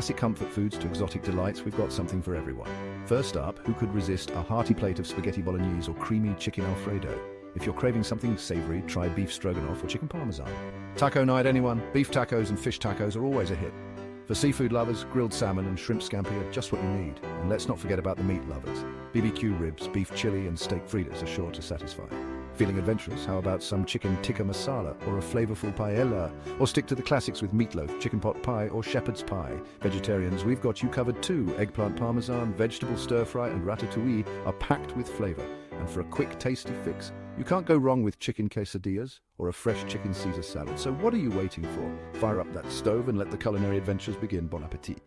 classic comfort foods to exotic delights, we've got something for everyone. First up, who could resist a hearty plate of spaghetti bolognese or creamy chicken Alfredo? If you're craving something savory, try beef stroganoff or chicken parmesan. Taco night, anyone? Beef tacos and fish tacos are always a hit. For seafood lovers, grilled salmon and shrimp scampi are just what you need. And let's not forget about the meat lovers. BBQ ribs, beef chili and steak fritas are sure to satisfy. Feeling adventurous? How about some chicken tikka masala or a flavorful paella? Or stick to the classics with meatloaf, chicken pot pie or shepherd's pie. Vegetarians, we've got you covered too. Eggplant parmesan, vegetable stir-fry and ratatouille are packed with flavor. And for a quick, tasty fix, you can't go wrong with chicken quesadillas or a fresh chicken Caesar salad. So what are you waiting for? Fire up that stove and let the culinary adventures begin. Bon appétit.